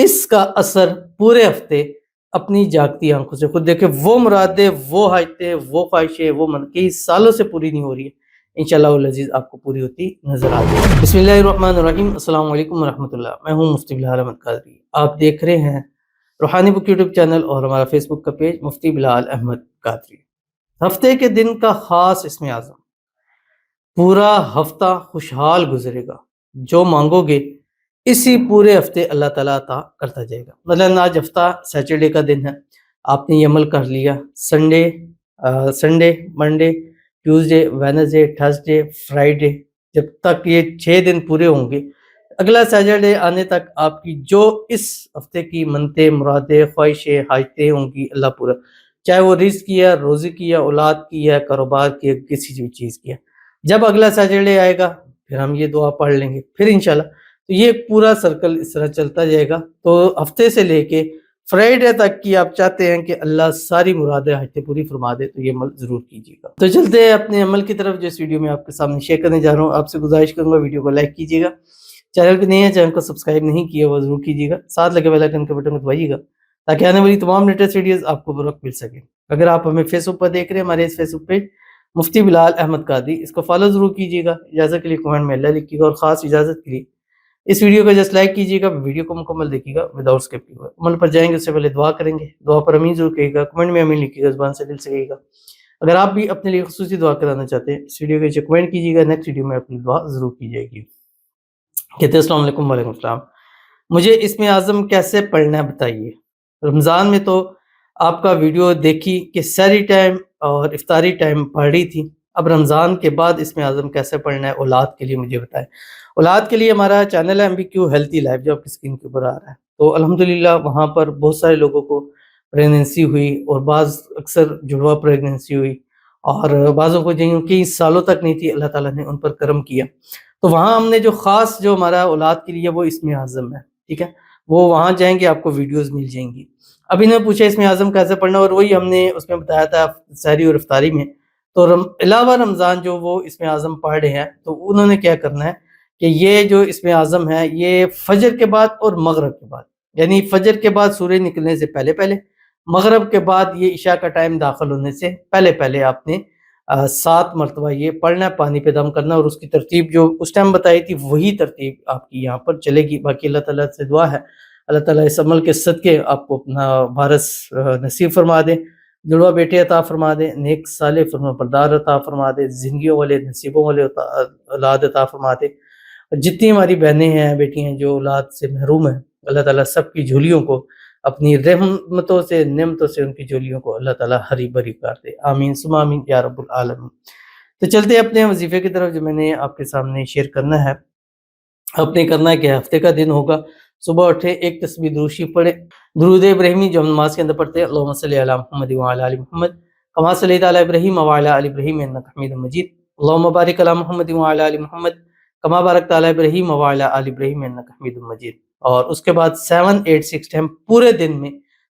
اس کا اثر پورے ہفتے اپنی جاگتی آنکھوں سے خود دیکھیں، وہ مرادیں، وہ حاجتیں، وہ خواہشیں، وہ کئی سالوں سے پوری نہیں ہو رہی ہے، انشاءاللہ العزیز آپ کو پوری ہوتی نظر آ جائے گی۔ بسم اللہ الرحمن الرحیم، السلام علیکم ورحمۃ اللہ۔ میں ہوں مفتی بلال احمد قادری، آپ دیکھ رہے ہیں روحانی بک یوٹیوب چینل اور ہمارا فیس بک کا پیج مفتی بلال احمد قادری۔ ہفتے کے دن کا خاص اسم اعظم، پورا ہفتہ خوشحال گزرے گا، جو مانگو گے اسی پورے ہفتے اللہ تعالیٰ عطا کرتا جائے گا۔ مثلاً آج ہفتہ سیٹرڈے کا دن ہے، آپ نے یہ عمل کر لیا، Sunday, Monday, Tuesday, Wednesday, Thursday, Friday, جب تک یہ 6 دن پورے ہوں گے، اگلا سیٹرڈے آنے تک آپ کی جو اس ہفتے کی منتیں، مرادیں، خواہشیں، حاجتیں ہوں گی، اللہ پورا، چاہے وہ رزق کی ہے، روزی کی ہے، اولاد کی ہے، کاروبار کی ہے، کسی بھی چیز کی ہے۔ جب اگلا سیٹرڈے آئے گا پھر ہم یہ دعا پڑھ لیں گے، پھر انشاءاللہ تو یہ پورا سرکل اس طرح چلتا جائے گا۔ تو ہفتے سے لے کے فرائیڈے تک کی آپ چاہتے ہیں کہ اللہ ساری مرادیں حاجتیں پوری فرما دے تو یہ عمل ضرور کیجیے گا۔ تو چلتے ہیں اپنے عمل کی طرف، جو اس ویڈیو میں آپ کے سامنے شیئر کرنے جا رہا ہوں۔ آپ سے گزارش کروں گا ویڈیو کو لائک کیجیے گا، چینل پہ نہیں ہے چینل کو سبسکرائب نہیں کیا وہ ضرور کیجیے گا، ساتھ لگے بیل آئیکن کے بٹن کو دبائیے گا تاکہ آنے والی تمام لیٹسٹ ویڈیوز آپ کو بروقت مل سکے۔ اگر آپ ہمیں فیس بک پر دیکھ رہے ہیں، ہمارے اس فیس بک پیج مفتی بلال احمد قادری، اس کو فالو ضرور کیجیے گا، اجازت کے لیے کمنٹ میں اللہ لکھیے گا، اور خاص اجازت کے لیے اس ویڈیو کو جسٹ لائک کیجیے گا، ویڈیو کو مکمل دیکھیے گا وداؤٹ اسکپ کیے گا۔ عمل پر جائیں گے اس سے پہلے دعا کریں گے، دعا پر امین ضرور کہیے گا، کمنٹ میں امین لکھیے گا، زبان سے دل سے کہیے گا۔ اگر آپ بھی اپنے لیے خصوصی دعا کرانا چاہتے ہیں، اس ویڈیو کے نیچے کمنٹ کیجیے گا، نیکسٹ ویڈیو میں اپنی دعا ضرور کی جائے گی۔ کہتے ہیں السلام علیکم، وعلیکم السلام، مجھے اسم اعظم کیسے پڑھنا ہے بتائیے۔ رمضان میں تو آپ کا ویڈیو دیکھی کہ سحری ٹائم اور افطاری ٹائم پڑھ رہی تھی، اب رمضان کے بعد اسم اعظم کیسے پڑھنا ہے اولاد کے لیے مجھے بتائیں۔ اولاد کے لیے ہمارا چینل ہے MBQ ہیلتھی لائف، جو آپ کی اسکرین کے اوپر آ رہا ہے، تو الحمدللہ وہاں پر بہت سارے لوگوں کو پریگننسی ہوئی، اور بعض اکثر جڑواں پریگننسی ہوئی، اور بعضوں کو جن کئی سالوں تک نہیں تھی، اللہ تعالیٰ نے ان پر کرم کیا، تو وہاں ہم نے جو خاص جو ہمارا اولاد کے لیے وہ اسم اعظم ہے، ٹھیک ہے، وہ وہاں جائیں گے آپ کو ویڈیوز مل جائیں گی۔ ابھی نے پوچھا اسم اعظم کیسے پڑھنا، اور وہی ہم نے اس میں بتایا تھا سحری اور افطاری میں۔ تو علاوہ رمضان جو وہ اسم اعظم پڑھ رہے ہیں، تو انہوں نے کیا کرنا ہے کہ یہ جو اسم اعظم ہے یہ فجر کے بعد اور مغرب کے بعد، یعنی فجر کے بعد سورج نکلنے سے پہلے پہلے، مغرب کے بعد یہ عشاء کا ٹائم داخل ہونے سے پہلے پہلے آپ نے 7 مرتبہ یہ پڑھنا ہے، پانی پہ دم کرنا، اور اس کی ترتیب جو اس ٹائم بتائی تھی وہی ترتیب آپ کی یہاں پر چلے گی۔ باقی اللہ تعالیٰ سے دعا ہے اللہ تعالیٰ اس عمل کے صدقے آپ کو اپنا وارث نصیب فرما دے، جڑواں بیٹے عطا فرما دے، نیک صالح فرما بردار عطا فرما دے، زندگیوں والے نصیبوں والے اولاد عطا فرما دے۔ جتنی ہماری بہنیں ہیں، بیٹی ہیں جو اولاد سے محروم ہیں، اللہ تعالیٰ سب کی جھولیوں کو اپنی رحمتوں سے، نعمتوں سے ان کی جھولیوں کو اللہ تعالیٰ ہری بھری کر دے، آمین ثم آمین یا رب العالمین۔ تو چلتے ہیں اپنے وظیفے کی طرف، جو میں نے آپ کے سامنے شیئر کرنا ہے۔ آپ نے کرنا ہے کہ ہفتے کا دن ہوگا، صبح اٹھے ایک تسبیح درود شریف پڑھیں، درود ابراہیمی جو ہم نماز کے اندر پڑھتے ہیں، اللہم صلی علی محمد وعلی آل محمد کما صلیت علی ابراہیم وعلی آل ابراہیم انک حمید مجید، اللہم بارک علی محمد وعلی آل محمد کما بارکت علی ابراہیم وعلی آل ابراہیم انک حمید مجید۔ اور اس کے بعد 786 ٹائم پورے دن میں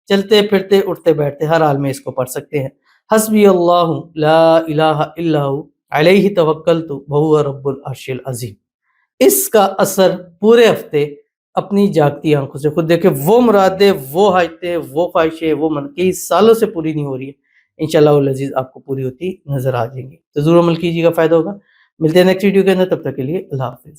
چلتے پھرتے اٹھتے بیٹھتے ہر حال میں اس کو پڑھ سکتے ہیں۔ حسبی اللہ لا الہ الا ہو علیہ توکلت وہو رب العرش العظیم۔ اس کا اثر پورے ہفتے اپنی جاگتی آنکھوں سے خود دیکھیں، وہ مرادیں، وہ حاجتیں، وہ خواہشیں، وہ کئی سالوں سے پوری نہیں ہو رہی ہے، انشاءاللہ العزیز آپ کو پوری ہوتی نظر آ جائیں گی۔ تو ضرور عمل کیجیے گا، فائدہ ہوگا۔ ملتے ہیں نیکسٹ ویڈیو کے اندر، تب تک کے لیے اللہ حافظ۔